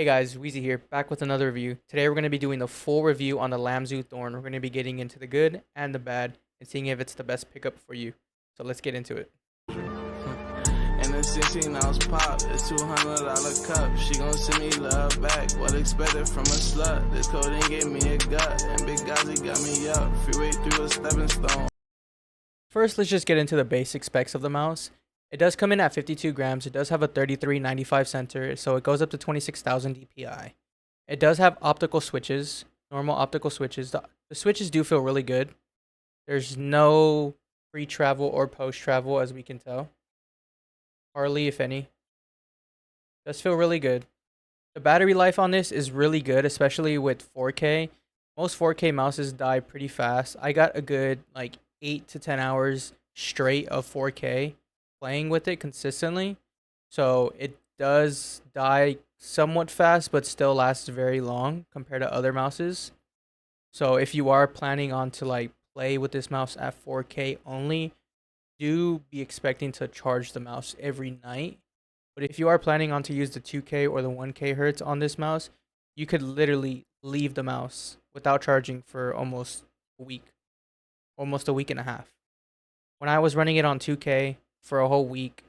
Hey guys, Wheezy here, back with another review. Today we're going to be doing the full review on the Lamzu Thorn. We're going to be getting into the good and the bad and seeing if it's the best pickup for you. So let's get into it. And the 16 ounce pop, it's $200 cup. She gon' send me love back. What expected from a slut? This codeine gave me a gut, and Big Gazi got me up. Freeway through a stepping stone. First, let's just get into the basic specs of the mouse. It does come in at 52 grams. It does have a 3395 center, so it goes up to 26,000 DPI. It does have optical switches, normal optical switches. The switches do feel really good. There's no pre-travel or post-travel, as we can tell. Hardly, if any. Does feel really good. The battery life on this is really good, especially with 4K. Most 4K mouses die pretty fast. I got a good like 8 to 10 hours straight of 4K playing with it consistently. So it does die somewhat fast, but still lasts very long compared to other mouses. So if you are planning on to like play with this mouse at 4K only, do be expecting to charge the mouse every night. But if you are planning on to use the 2K or the 1K hertz on this mouse, you could literally leave the mouse without charging for almost a week and a half. When I was running it on 2K for a whole week,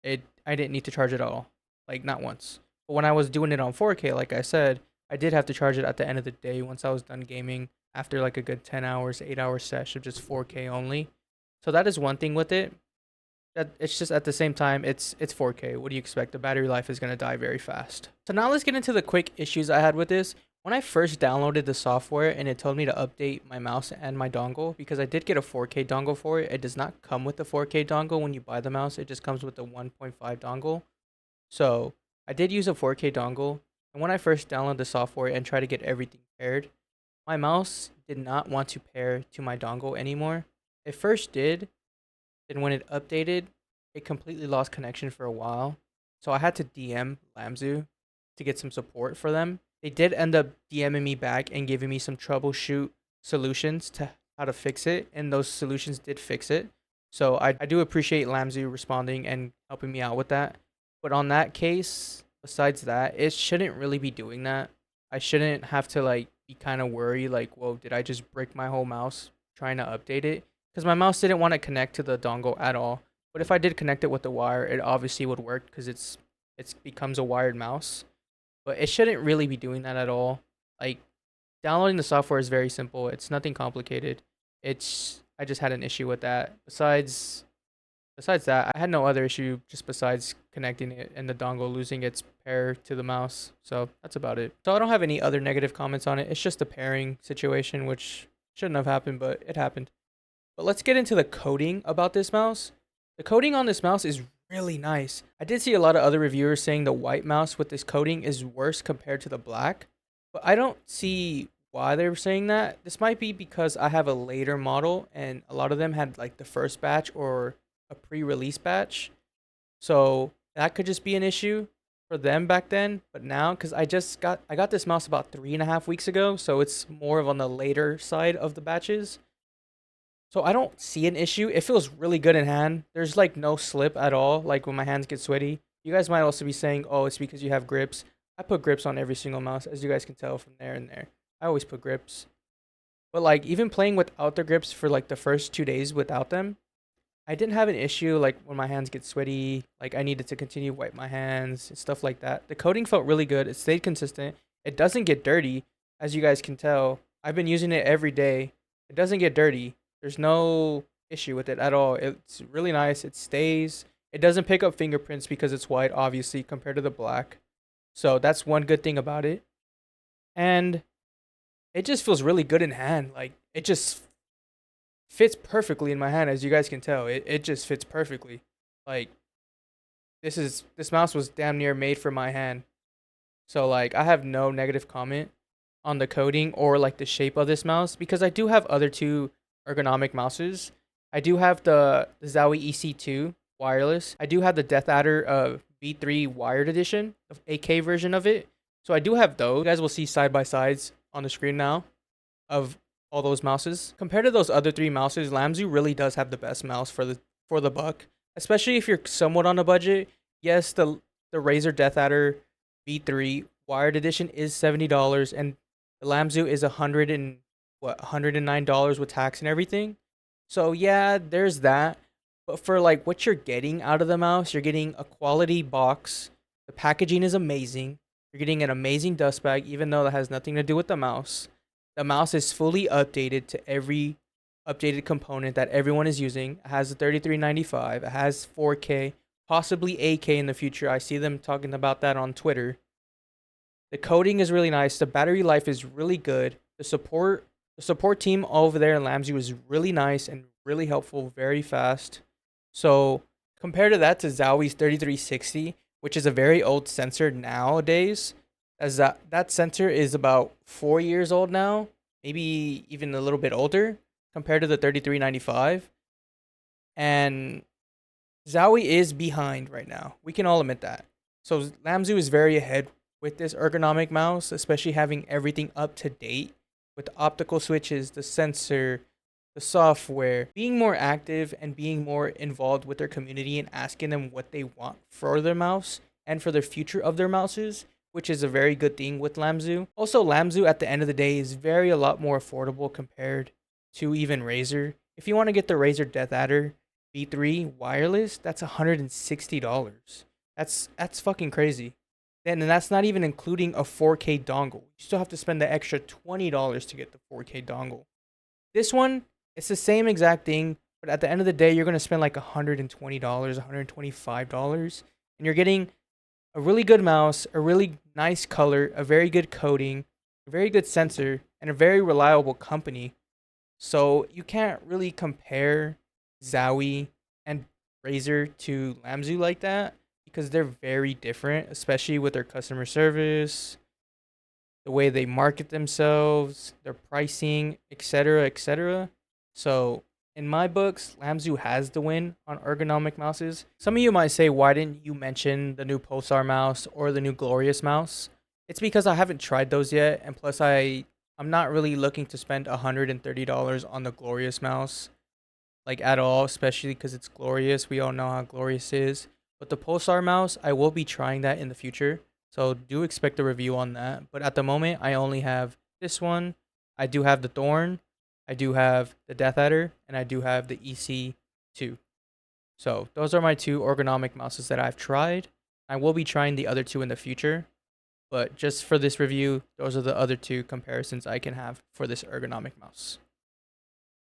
I didn't need to charge it at all, like not once. But when I was doing it on 4K, like I said, I did have to charge it at the end of the day once I was done gaming after like a good 10 hours, 8 hour sesh of just 4K only. So that is one thing with it. That it's just at the same time it's 4K. What do you expect? The battery life is gonna die very fast. So now let's get into the quick issues I had with this. When I first downloaded the software and it told me to update my mouse and my dongle, because I did get a 4K dongle for it. It does not come with the 4K dongle when you buy the mouse. It just comes with the 1.5 dongle. So I did use a 4K dongle, and when I first downloaded the software and tried to get everything paired, my mouse did not want to pair to my dongle anymore. It first did, then when it updated, it completely lost connection for a while. So I had to DM Lamzu to get some support for them. They did end up DMing me back and giving me some troubleshoot solutions to how to fix it, and those solutions did fix it. So I do appreciate Lamzu responding and helping me out with that. But on that case, besides that, it shouldn't really be doing that. I shouldn't have to like be kind of worried like, whoa, did I just break my whole mouse trying to update it? Because my mouse didn't want to connect to the dongle at all. But if I did connect it with the wire, it obviously would work because it's becomes a wired mouse. But it shouldn't really be doing that at all. Like downloading the software is very simple. It's nothing complicated. It's I just had an issue with that. Besides that, I had no other issue just besides connecting it and the dongle losing its pair to the mouse. So that's about it. So I don't have any other negative comments on it. It's just a pairing situation, which shouldn't have happened, but it happened. But let's get into the coding about this mouse. The coding on this mouse is really nice. I did see a lot of other reviewers saying the white mouse with this coding is worse compared to the black, but I don't see why they were saying that. This might be because I have a later model and a lot of them had like the first batch or a pre-release batch. So that could just be an issue for them back then. But now, because I got this mouse about 3.5 weeks ago, so it's more of on the later side of the batches. So I don't see an issue. It feels really good in hand. There's like no slip at all, like when my hands get sweaty. You guys might also be saying, oh, it's because you have grips. I put grips on every single mouse, as you guys can tell from there and there. I always put grips. But like even playing without the grips for like the first 2 days without them, I didn't have an issue like when my hands get sweaty, like I needed to continue to wipe my hands and stuff like that. The coating felt really good. It stayed consistent. It doesn't get dirty, as you guys can tell. I've been using it every day. It doesn't get dirty. There's no issue with it at all. It's really nice. It stays. It doesn't pick up fingerprints because it's white, obviously, compared to the black. So that's one good thing about it. And it just feels really good in hand. Like it just fits perfectly in my hand, as you guys can tell. It just fits perfectly. Like this mouse was damn near made for my hand. So like I have no negative comment on the coding or like the shape of this mouse because I do have other two ergonomic mouses. I do have the Zowie EC2 wireless. I do have the Death Adder V3 wired edition, the 8K version of it. So I do have those. You guys will see side by sides on the screen now of all those mouses. Compared to those other three mouses, Lamzu really does have the best mouse for the buck, especially if you're somewhat on a budget. Yes, the Razer Death Adder V3 wired edition is $70, and the Lamzu is $109 with tax and everything. So yeah, there's that. But for like what you're getting out of the mouse, you're getting a quality box. The packaging is amazing. You're getting an amazing dust bag, even though that has nothing to do with the mouse. The mouse is fully updated to every updated component that everyone is using. It has a 3395. It has 4K, possibly 8K in the future. I see them talking about that on Twitter. The coding is really nice. The battery life is really good. The support team over there in Lamzu is really nice and really helpful, very fast. So compared to that to Zowie's 3360, which is a very old sensor nowadays, as that sensor is about 4 years old now, maybe even a little bit older compared to the 3395. And Zowie is behind right now. We can all admit that. So Lamzu is very ahead with this ergonomic mouse, especially having everything up to date with the optical switches, the sensor, the software, being more active and being more involved with their community and asking them what they want for their mouse and for the future of their mouses, which is a very good thing with Lamzu. Also, Lamzu at the end of the day is a lot more affordable compared to even Razer. If you want to get the Razer Death Adder V3 wireless, that's $160. That's fucking crazy. And that's not even including a 4K dongle. You still have to spend the extra $20 to get the 4K dongle. This one, it's the same exact thing, but at the end of the day, you're going to spend like $120, $125, and you're getting a really good mouse, a really nice color, a very good coating, a very good sensor, and a very reliable company. So you can't really compare Zowie and Razer to Lamzu like that because they're very different, especially with their customer service, the way they market themselves, their pricing, etc., etc. So, in my books, Lamzu has the win on ergonomic mouses. Some of you might say, why didn't you mention the new Pulsar mouse or the new Glorious mouse? It's because I haven't tried those yet, and plus I'm not really looking to spend $130 on the Glorious mouse, like at all, especially because it's Glorious. We all know how Glorious is. But the Pulsar mouse, I will be trying that in the future. So do expect a review on that. But at the moment, I only have this one. I do have the Thorn. I do have the Death Adder. And I do have the EC2. So those are my two ergonomic mouses that I've tried. I will be trying the other two in the future. But just for this review, those are the other two comparisons I can have for this ergonomic mouse.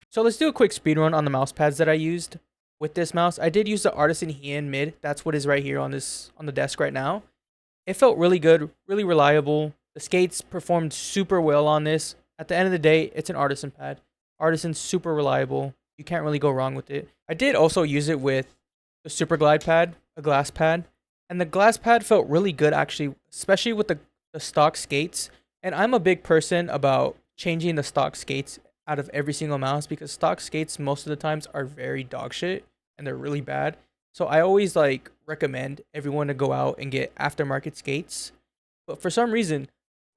So let's do a quick speed run on the mouse pads that I used with this mouse. I did use the Artisan Heian Mid. That's what is right here on the desk right now. It felt really good, really reliable. The skates performed super well on this. At the end of the day, it's an Artisan pad. Artisan's super reliable. You can't really go wrong with it. I did also use it with the Super Glide pad, a glass pad. And the glass pad felt really good actually, especially with the stock skates. And I'm a big person about changing the stock skates out of every single mouse because stock skates most of the times are very dog shit and they're really bad. So I always like recommend everyone to go out and get aftermarket skates. But for some reason,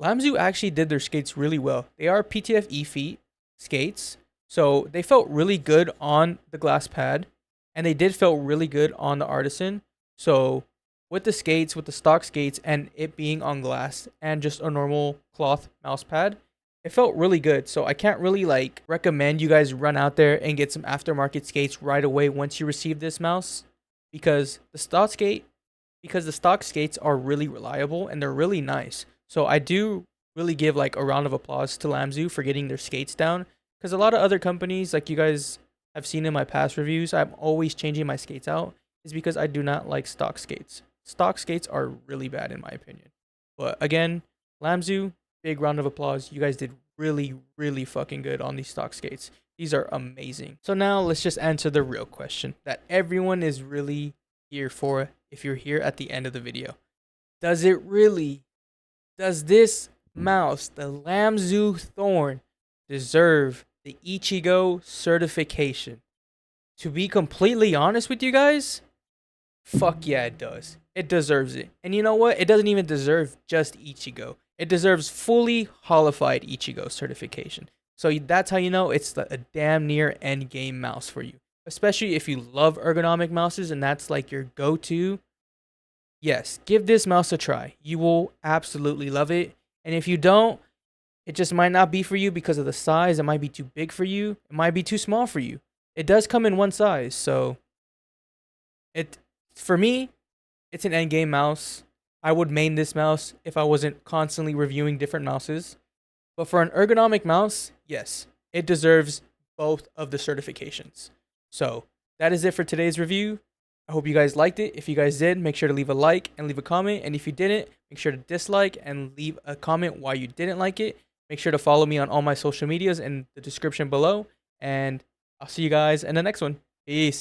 Lamzu actually did their skates really well. They are PTFE feet skates. So they felt really good on the glass pad and they did feel really good on the Artisan. So with the skates, with the stock skates and it being on glass and just a normal cloth mouse pad, it felt really good. So I can't really like recommend you guys run out there and get some aftermarket skates right away once you receive this mouse because the stock skates are really reliable and they're really nice. So I do really give like a round of applause to Lamzu for getting their skates down because a lot of other companies, like you guys have seen in my past reviews, I'm always changing my skates out is because I do not like stock skates. Stock skates are really bad in my opinion. But again, Lamzu, big round of applause. You guys did really, really fucking good on these stock skates. These are amazing. So now let's just answer the real question that everyone is really here for if you're here at the end of the video. Does this mouse, the Lamzu Thorn, deserve the Ichigo certification? To be completely honest with you guys, fuck yeah, it does. It deserves it. And you know what? It doesn't even deserve just Ichigo. It deserves fully holified Ichigo certification. So that's how you know it's a damn near end game mouse for you. Especially if you love ergonomic mouses and that's like your go-to. yes, give this mouse a try. You will absolutely love it. And if you don't, it just might not be for you because of the size. It might be too big for you. It might be too small for you. It does come in one size, so it for me, it's an end game mouse. I would main this mouse if I wasn't constantly reviewing different mouses. But for an ergonomic mouse, yes, it deserves both of the certifications. So that is it for today's review. I hope you guys liked it. If you guys did, make sure to leave a like and leave a comment. And if you didn't, make sure to dislike and leave a comment why you didn't like it. Make sure to follow me on all my social medias in the description below. And I'll see you guys in the next one. Peace.